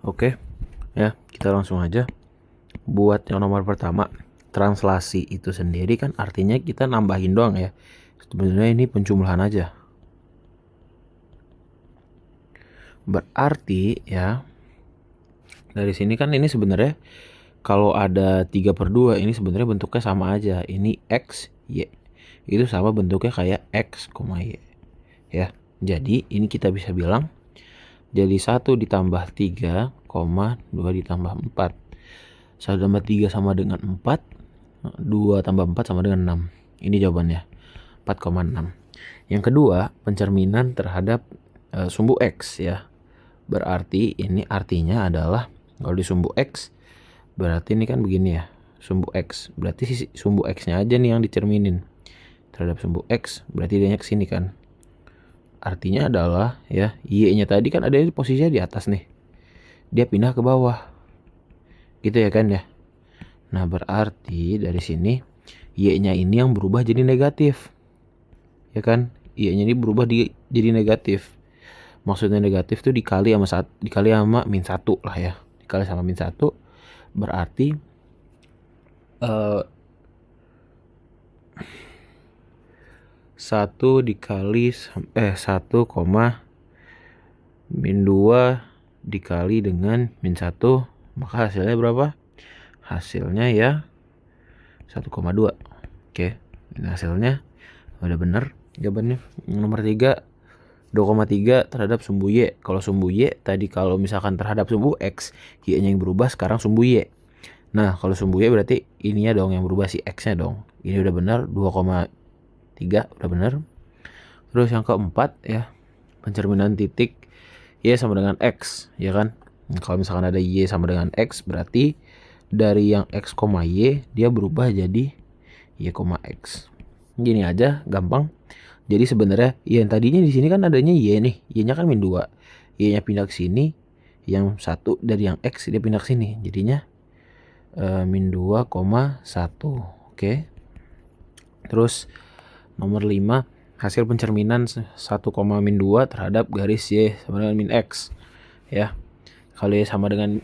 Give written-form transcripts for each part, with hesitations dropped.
Oke, ya kita langsung aja. Buat yang nomor pertama, translasi itu sendiri kan artinya kita nambahin doang ya. Sebenarnya ini penjumlahan aja. Berarti ya, dari sini kan ini sebenarnya kalau ada 3/2 ini sebenarnya bentuknya sama aja. Ini X, Y. Itu sama bentuknya kayak X, Y. Ya, jadi ini kita bisa bilang jadi 1 ditambah 3, 2 ditambah 4. 1 tambah 3 sama dengan 4, 2 tambah 4 sama dengan 6. Ini jawabannya, 4,6. Yang kedua, pencerminan terhadap sumbu X ya. Berarti ini artinya adalah kalau di sumbu X, berarti ini kan begini ya, sumbu X. Berarti sumbu X-nya aja nih yang dicerminin terhadap sumbu X, berarti dia ke sini kan. Artinya adalah ya, Y-nya tadi kan ada di posisinya di atas nih. Dia pindah ke bawah. Gitu ya kan ya. Nah, berarti dari sini Y-nya ini yang berubah jadi negatif. Ya kan? Y-nya ini berubah jadi negatif. Maksudnya negatif tuh dikali sama min 1 lah ya. Dikali sama min 1 berarti 1 dikali 1, min 2 dikali dengan min 1, maka hasilnya berapa? Hasilnya ya 1,2. Oke, ini hasilnya udah bener jawabannya. Nomor 3, 2,3 terhadap sumbu Y. Kalau sumbu Y tadi kalau misalkan terhadap sumbu X, Y-nya yang berubah, sekarang sumbu Y. Nah, kalau sumbu Y berarti ininya dong yang berubah, si X-nya dong. Ini udah benar, 2,3 udah benar. Terus yang keempat ya, pencerminan titik Y sama dengan X, ya kan? Nah, kalau misalkan ada Y sama dengan X, berarti dari yang X, Y dia berubah jadi Y, X. Gini aja, gampang. Jadi sebenarnya yang tadinya di sini kan adanya Y nih, Y-nya kan min 2. Y-nya pindah ke sini, yang 1 dari yang X dia pindah ke sini. Jadinya min 2,1. Oke. Terus nomor 5, hasil pencerminan 1, min 2 terhadap garis Y sama dengan min X. Ya. Kalau Y sama dengan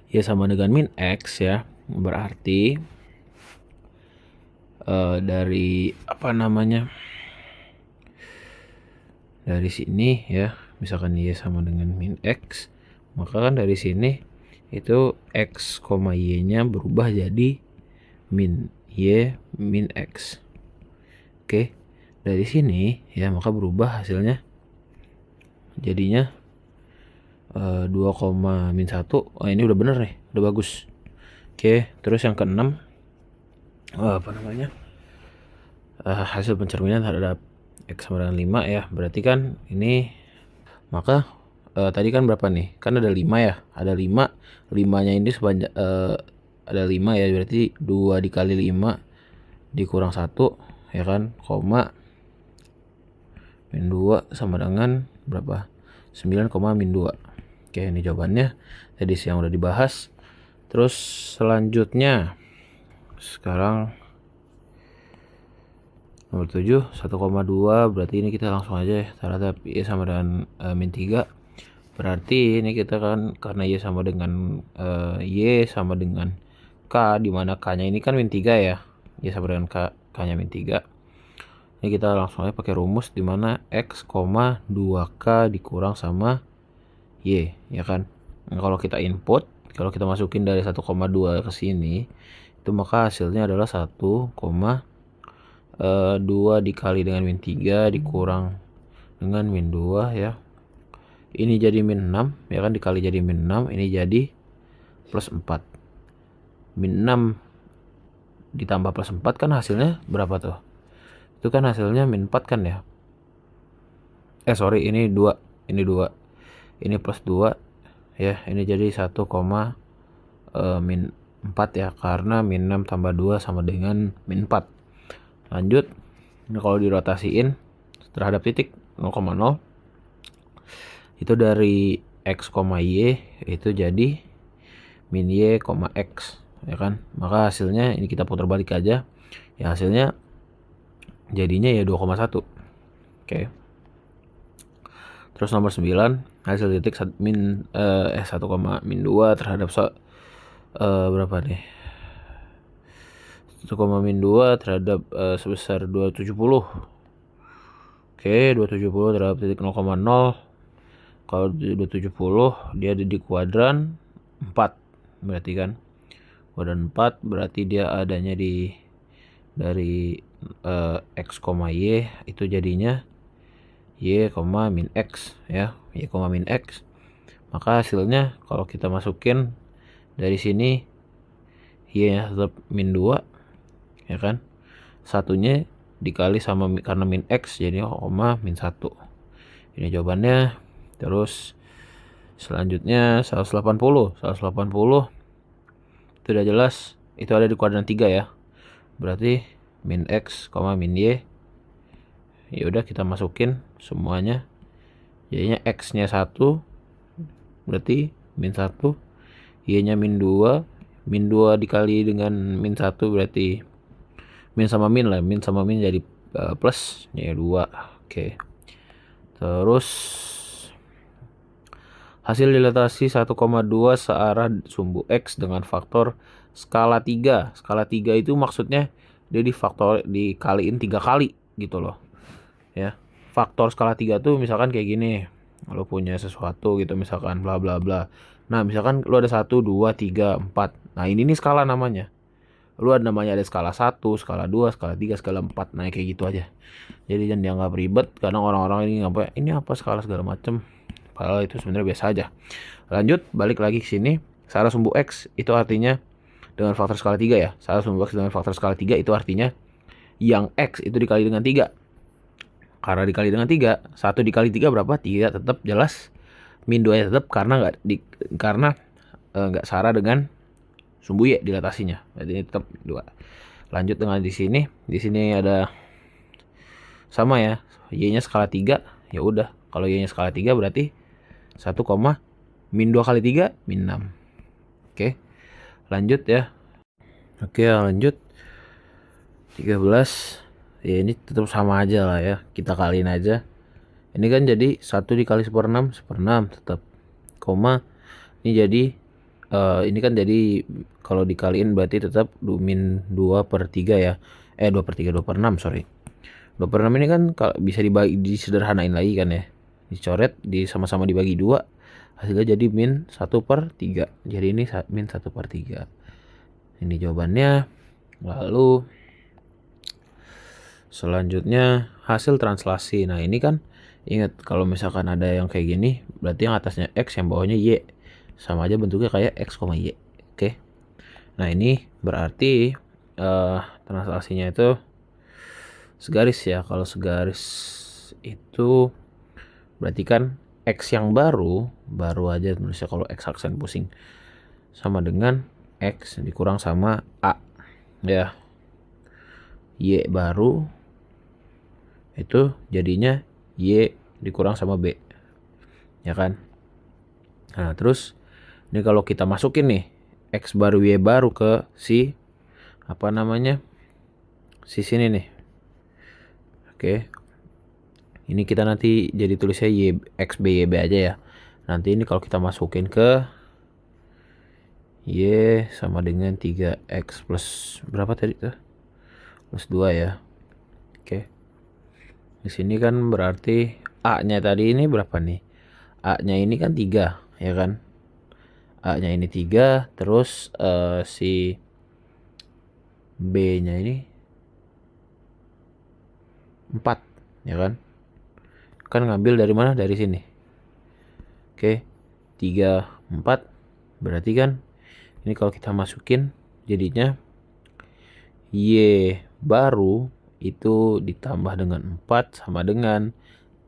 Y sama dengan min X ya, berarti dari dari sini ya, misalkan Y sama dengan min X, maka kan dari sini itu X, Y-nya berubah jadi min Y min X. Oke, dari sini ya, maka berubah hasilnya jadinya 2, min 1. Oh, ini udah bener nih, udah bagus. Oke, terus yang keenam, hasil pencerminan terhadap X sama dengan 5 ya. Berarti kan ini, maka tadi kan berapa nih? Kan ada 5 ya, ada 5. 5-nya ini sebanyak ada 5 ya, berarti 2 dikali 5 dikurang 1 ya kan, koma min 2 sama dengan berapa? 9, min 2. Oke, ini jawabannya tadi yang udah dibahas. Terus selanjutnya sekarang nomor 7, 1,2, berarti ini kita langsung aja ya, terhadap Y sama dengan min 3. Berarti ini kita kan karena Y sama dengan K, dimana K-nya ini kan min 3 ya. Y sama dengan K-nya min 3. Ini kita langsung aja pakai rumus dimana X, 2K dikurang sama Y, ya kan. Nah, kalau kita input, kalau kita masukin dari 1,2 ke sini, itu maka hasilnya adalah 1,2 dikali dengan min 3 dikurang dengan min 2 ya. Ini jadi min 6 ya kan, dikali jadi min 6, ini jadi plus 4. Min 6 ditambah plus 4 kan hasilnya berapa tuh? Itu kan hasilnya min 4 kan ya. Ini 2. Ini 2. Ini plus 2 ya, ini jadi 1, min 4 ya, karena min 6 tambah 2 sama dengan min 4. Lanjut, ini kalau dirotasiin terhadap titik 0,0, itu dari X, Y itu jadi min Y, X ya kan. Maka hasilnya ini kita putar balik aja ya, hasilnya jadinya ya 2,1. Oke. Terus nomor 9, hasil titik 1, min 2 terhadap berapa nih? 1, min 2 terhadap sebesar 270. Oke, 270 terhadap titik 0,0. Kalau 270 dia ada di kuadran 4 berarti kan. Kuadran 4 berarti dia adanya dari x, y itu jadinya y, min x ya, y, min x. Maka hasilnya kalau kita masukin dari sini y nya tetap min 2 ya kan. Satunya dikali sama karena min x jadi min 1. Ini jawabannya. Terus selanjutnya 180 itu udah jelas, itu ada di kuadran 3 ya. Berarti min x, min y. Ya udah kita masukin semuanya. Y-nya x-nya 1 berarti min 1. Y-nya min 2. Min 2 dikali dengan min 1 berarti min sama min lah. Min sama min jadi plus, ya 2. Oke. Terus hasil dilatasi 1,2 searah sumbu X dengan faktor skala 3. Skala 3 itu maksudnya dia dikaliin 3 kali gitu loh. Ya. Faktor skala 3 tuh misalkan kayak gini. Lo punya sesuatu gitu misalkan bla bla bla. Nah, misalkan lo ada 1, 2, 3, 4. Nah, ini nih skala namanya. Lo ada namanya ada skala 1, skala 2, skala 3, skala 4. Nah, kayak gitu aja. Jadi jangan dianggap ribet karena orang-orang ini apa skala segala macem. Padahal itu sebenarnya biasa aja. Lanjut, balik lagi ke sini. Searah sumbu X itu artinya dengan faktor skala 3 ya. Searah sumbu X dengan faktor skala 3 itu artinya yang X itu dikali dengan 3. Karena dikali dengan 3, 1 dikali 3 berapa? 3 tetap jelas. Min 2 nya tetap karena nggak searah dengan sumbu Y dilatasinya. Berarti ini tetap 2. Lanjut dengan di sini. Di sini ada sama ya. Y-nya skala 3. Ya udah, kalau Y-nya skala 3 berarti 1, min 2 kali 3 min 6. Oke. Lanjut ya. Oke, lanjut. 13. Ya ini tetap sama aja lah ya. Kita kaliin aja. Ini kan jadi 1 dikali 1/6 tetap. Koma. Ini jadi ini kan jadi kalau dikaliin berarti tetap min 2/3 ya. 2/3, 2/6 sorry. 2/6 ini kan bisa disederhanain lagi kan ya. Dicoret, sama-sama dibagi 2. Hasilnya jadi min 1/3. Jadi ini min 1/3. Ini jawabannya. Lalu selanjutnya hasil translasi. Nah, ini kan ingat kalau misalkan ada yang kayak gini, berarti yang atasnya X, yang bawahnya Y. Sama aja bentuknya kayak X, Y. Oke. Nah, ini berarti translasinya itu segaris ya. Kalau segaris itu berarti kan X yang baru aja tulisnya kalau X aksen pusing, sama dengan X dikurang sama A ya. Y baru itu jadinya Y dikurang sama B ya kan. Nah, terus ini kalau kita masukin nih X baru Y baru ke si sini nih. Oke. Ini kita nanti jadi tulisnya X B Y B aja ya. Nanti ini kalau kita masukin ke Y sama dengan 3X plus berapa tadi tuh? Plus 2 ya. Oke. Di sini kan berarti A-nya tadi ini berapa nih? A-nya ini kan 3 ya kan. A-nya ini 3, terus si B-nya ini 4 ya kan. Kan ngambil dari mana? Dari sini. Oke. 3, 4 berarti kan ini kalau kita masukin jadinya Y baru itu ditambah dengan 4 sama dengan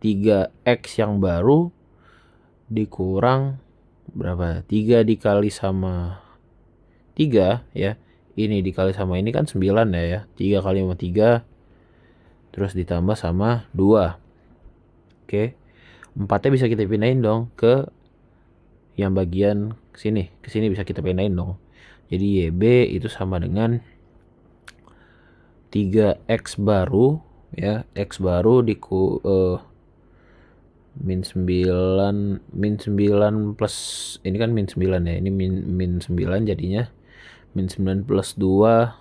3X yang baru dikurang berapa? 3 dikali sama 3 ya. Ini dikali sama ini kan 9 ya. 3 kali sama 3 terus ditambah sama 2. Oke. 4-nya bisa kita pindahin dong ke yang bagian sini. Ke sini bisa kita pindahin dong. Jadi YB itu sama dengan 3X baru ya, X baru min 9 plus ini kan min 9 ya, ini min 9 jadinya min 9 plus 2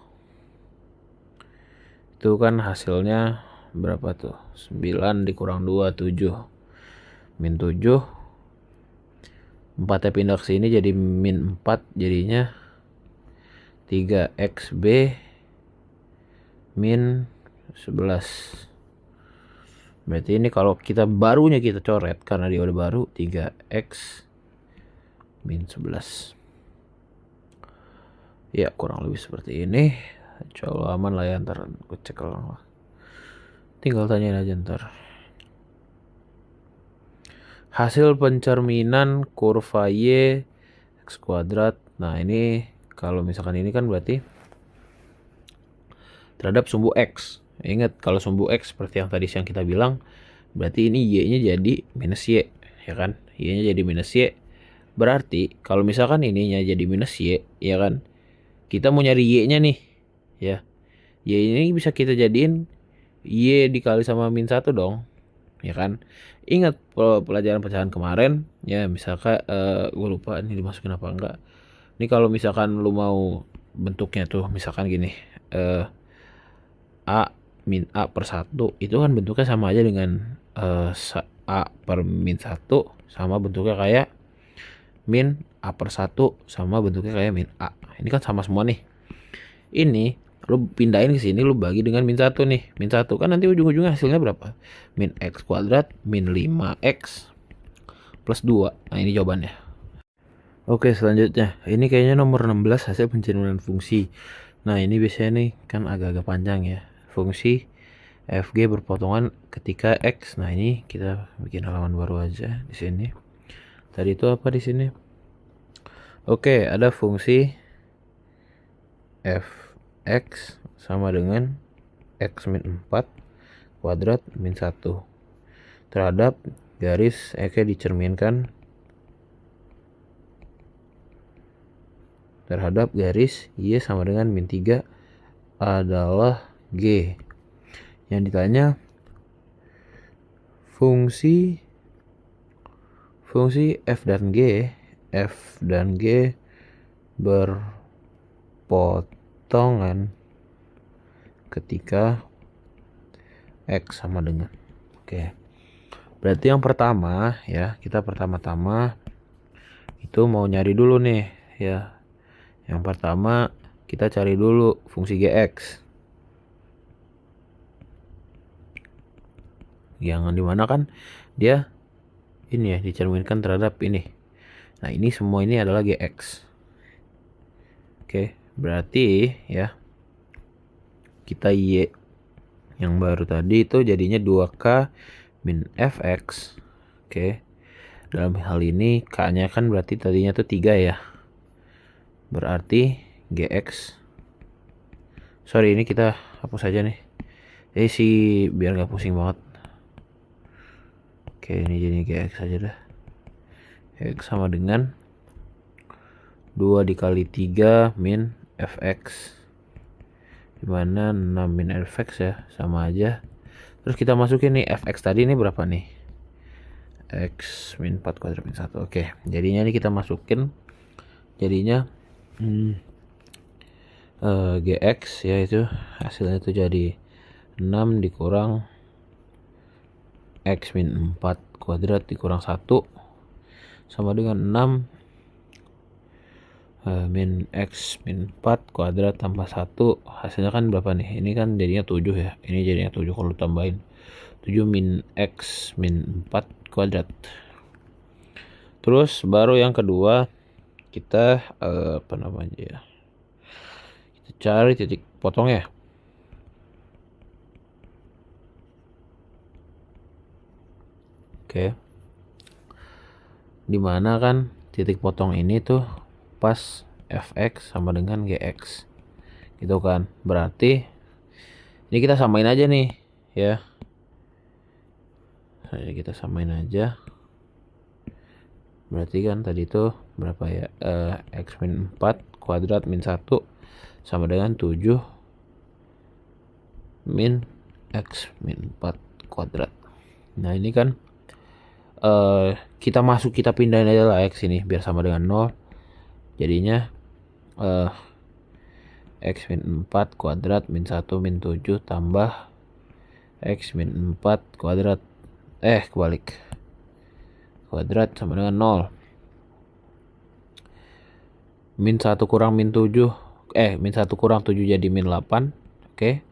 itu kan hasilnya berapa tuh, 9 dikurang 2 7, min 7, 4 nya pindah ke sini jadi min 4, jadinya 3xb min 11. Berarti ini kalau kita barunya kita coret karena dia udah baru, 3x min 11. Ya kurang lebih seperti ini. Insya Allah aman lah ya, ntar gue cek lah. Tinggal tanyain aja ntar. Hasil pencerminan kurva Y X kuadrat. Nah ini kalau misalkan ini kan berarti terhadap sumbu X. Ingat kalau sumbu X seperti yang tadi siang kita bilang, berarti ini Y-nya jadi minus Y, ya kan? Y-nya jadi minus Y. Berarti kalau misalkan ininya jadi minus Y, ya kan? Kita mau nyari Y-nya nih, ya. Y ini bisa kita jadiin Y dikali sama min 1 dong, ya kan? Ingat pelajaran pecahan kemarin, ya misalkan gue lupa ini dimasukin apa enggak. Ini kalau misalkan lu mau bentuknya tuh, misalkan gini, A min A per 1 itu kan bentuknya sama aja dengan A per min 1 sama bentuknya kayak min A per 1 sama bentuknya kayak min A. Ini kan sama semua nih. Ini lu pindahin ke sini, lu bagi dengan min 1 nih. Min 1 kan nanti ujung-ujungnya hasilnya berapa? Min X kuadrat min 5X plus 2. Nah ini jawabannya. Oke selanjutnya. Ini kayaknya nomor 16 hasil pencerminan fungsi. Nah ini biasanya nih kan agak-agak panjang ya. Fungsi fg berpotongan ketika x. Nah ini kita bikin halaman baru aja di sini. Tadi itu apa di sini? Oke, ada fungsi fx sama dengan x min 4 kuadrat min 1 terhadap garis dicerminkan terhadap garis y sama dengan min 3 adalah G. Yang ditanya fungsi f dan G berpotongan ketika X sama dengan. Oke. Berarti yang pertama ya, kita pertama-tama itu mau nyari dulu nih ya. Yang pertama kita cari dulu fungsi GX. Yang dimana kan dia ini ya dicerminkan terhadap ini. Nah ini semua ini adalah GX. Oke, berarti ya kita Y yang baru tadi itu jadinya 2K min Fx. Oke, dalam hal ini K nya kan berarti tadinya tuh 3 ya. Berarti GX, sorry ini kita hapus aja nih sih biar gak pusing banget. Oke ini jadi GX aja dah. X sama dengan 2 dikali 3 min Fx, dimana 6 min Fx ya sama aja. Terus kita masukin nih Fx tadi ini berapa nih, X min 4 kuadrat min 1. Oke jadinya ini kita masukin, jadinya GX yaitu hasilnya itu jadi 6 dikurang X min 4 kuadrat dikurang 1 sama dengan 6 min X min 4 kuadrat tambah 1. Hasilnya kan berapa nih? Ini kan jadinya 7 ya. Ini jadinya 7 kalau tambahin 7 min X min 4 kuadrat. Terus baru yang kedua kita apa namanya ya, kita cari titik potong ya. Oke, dimana kan titik potong ini tuh pas Fx sama dengan Gx gitu kan. Berarti ini kita samain aja nih ya, kita samain aja. Berarti kan tadi tuh berapa ya, X min 4 kuadrat min 1 sama dengan 7 min X min 4 kuadrat. Nah ini kan kita pindahin aja lah X ini biar sama dengan 0. Jadinya X min 4 kuadrat min 1 min 7 tambah X min 4 kuadrat kebalik, kuadrat sama dengan 0. Min 1 kurang min 7 min 1 kurang 7 jadi min 8. Oke.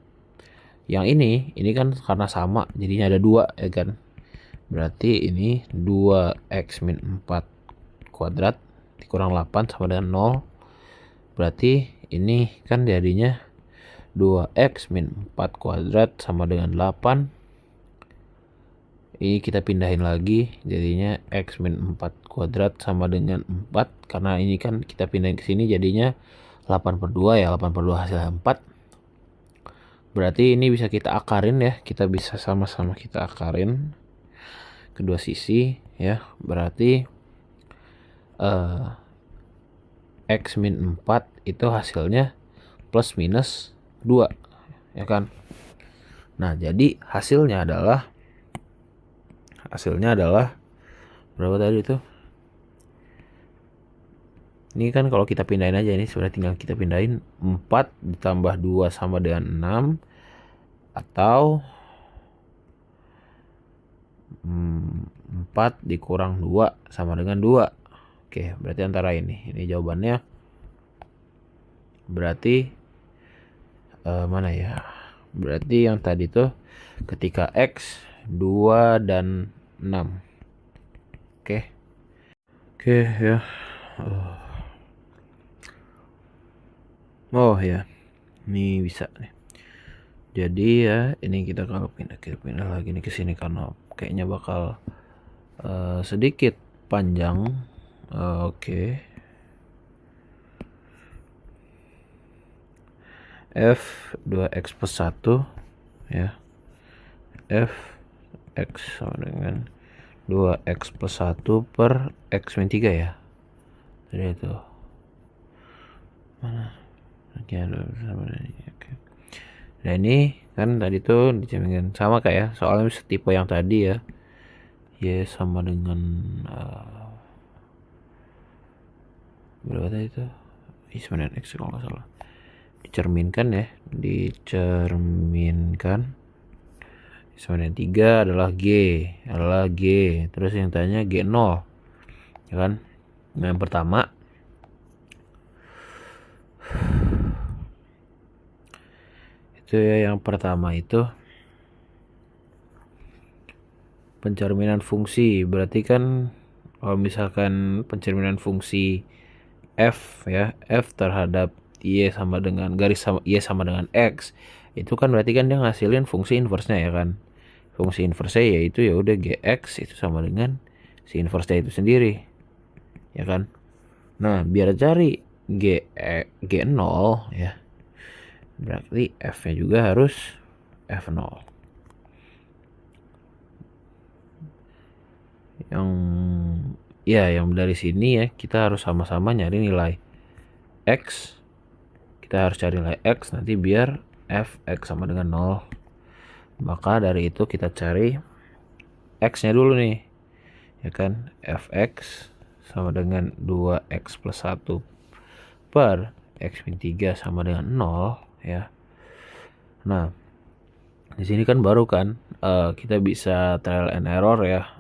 Yang ini kan karena sama jadinya ada 2 ya kan. Berarti ini 2x min 4 kuadrat dikurang 8 sama dengan 0. Berarti ini kan jadinya 2x min 4 kuadrat sama dengan 8. Ini kita pindahin lagi jadinya x min 4 kuadrat sama dengan 4. Karena ini kan kita pindahin ke sini jadinya 8/2 ya. 8/2 hasilnya 4. Berarti ini bisa kita akarin ya. Kita bisa sama-sama kita akarin kedua sisi ya. Berarti X min 4 itu hasilnya plus minus 2 ya kan. Nah jadi hasilnya adalah berapa tadi itu? Ini kan kalau kita pindahin aja, ini sebenarnya tinggal kita pindahin 4 ditambah 2 sama dengan 6 atau 4 dikurang 2 sama dengan 2. Oke, berarti antara ini jawabannya. Berarti mana ya? Berarti yang tadi tuh ketika X 2 dan 6. Oke ya. Oh ya, ini bisa nih. Jadi ya ini kita kalau pindah lagi nih ke sini karena kayaknya bakal sedikit panjang. Oke. F 2x plus 1 ya. F x sama dengan 2x plus 1 per x min 3 ya. Jadi itu mana? Oke. Nah ini kan tadi tuh dijaminkan sama kayak soalnya setipe yang tadi ya. Y sama dengan berapa tadi itu? Y sama dengan X kalau nggak salah. Dicerminkan ya. Sama dengan 3 adalah G. Terus yang tanya G0 ya kan. Nah yang pertama itu ya, yang pertama itu pencerminan fungsi. Berarti kan kalau misalkan pencerminan fungsi F ya, F terhadap Y sama dengan Y sama dengan X, itu kan berarti kan dia ngasilin fungsi inversenya ya kan. Fungsi inversenya yaitu ya udah Gx itu sama dengan si inversenya itu sendiri ya kan. Nah biar cari G0 ya, berarti F nya juga harus F0 yang dari sini ya. Kita harus sama-sama nyari nilai X. Kita harus cari nilai X nanti biar Fx sama dengan 0. Maka dari itu kita cari X nya dulu nih ya kan. Fx sama dengan 2x plus 1 per x min 3 sama dengan 0 ya. Nah di sini kan baru kan kita bisa trial and error ya,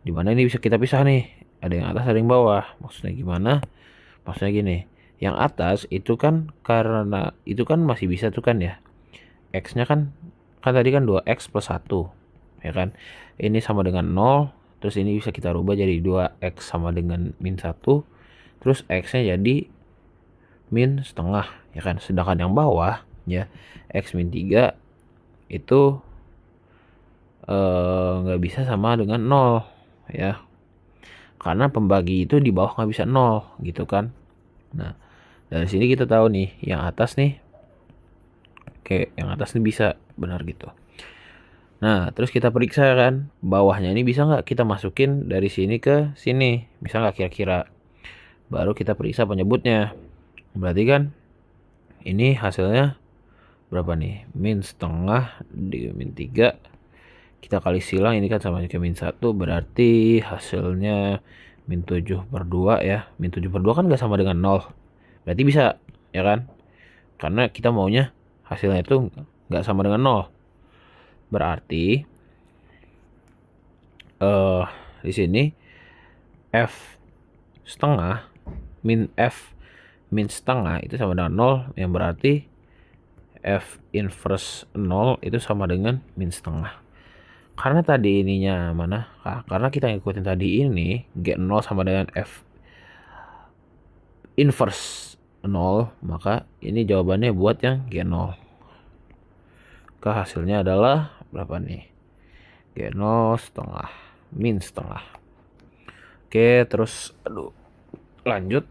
dimana ini bisa kita pisah nih, ada yang atas ada yang bawah. Maksudnya gimana? Maksudnya gini, yang atas itu kan karena itu kan masih bisa tuh kan ya, X nya kan tadi kan 2x plus 1 ya kan. Ini sama dengan 0. Terus ini bisa kita rubah jadi 2x sama dengan min 1. Terus x nya jadi min setengah ya kan. Sedangkan yang bawah ya, x min 3 itu nggak bisa sama dengan 0 ya, karena pembagi itu di bawah nggak bisa 0 gitu kan. Nah dari sini kita tahu nih yang atas nih, oke yang atas nih bisa benar gitu. Nah terus kita periksa kan bawahnya ini bisa nggak kita masukin dari sini ke sini, bisa nggak kira-kira. Baru kita periksa penyebutnya. Berarti kan ini hasilnya berapa nih? Min setengah di min 3. Kita kali silang, ini kan sama dengan min 1, berarti hasilnya min 7/2 ya. Min 7/2 kan nggak sama dengan 0. Berarti bisa, ya kan? Karena kita maunya hasilnya itu nggak sama dengan 0. Berarti di sini F setengah min F min setengah itu sama dengan 0, yang berarti F inverse 0 itu sama dengan min setengah. Karena tadi ininya mana? Karena kita ngikutin tadi ini, G0 sama dengan F inverse 0, maka ini jawabannya buat yang G0. Maka hasilnya adalah berapa nih? G0 setengah min setengah. Oke, terus lanjut.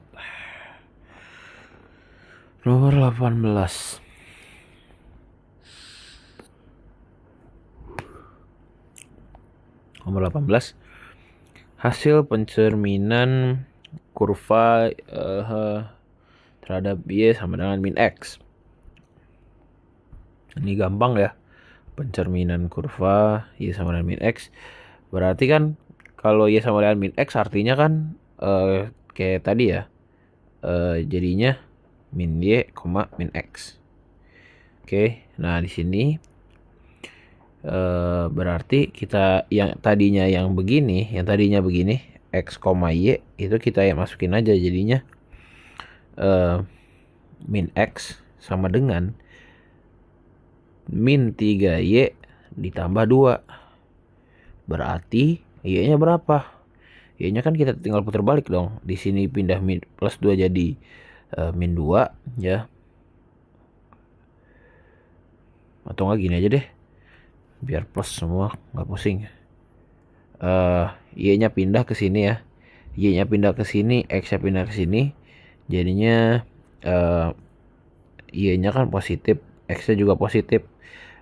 Nomor 18. Nomor 18. Hasil pencerminan kurva terhadap Y sama dengan min X. Ini gampang ya. Pencerminan kurva Y sama dengan min X. Berarti kan kalau Y sama dengan min X artinya kan kayak tadi ya. Jadinya min Y, min X. Oke, nah di sini berarti kita yang tadinya begini X, Y itu kita yang masukin aja, jadinya min X sama dengan min 3Y ditambah 2. Berarti Y-nya berapa? Y-nya kan kita tinggal putar balik dong. Di sini pindah min plus 2 jadi min 2 ya. Atau enggak gini aja deh. Biar plus semua, nggak pusing. Y-nya pindah ke sini ya. Y-nya pindah ke sini, X-nya pindah ke sini. Jadinya Y-nya kan positif, X-nya juga positif.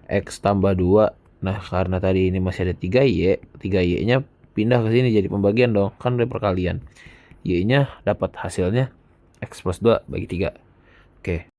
X tambah 2. Nah, karena tadi ini masih ada 3Y, 3Y-nya pindah ke sini jadi pembagian dong, kan dari perkalian. Y-nya dapat hasilnya X plus 2 bagi 3. Oke.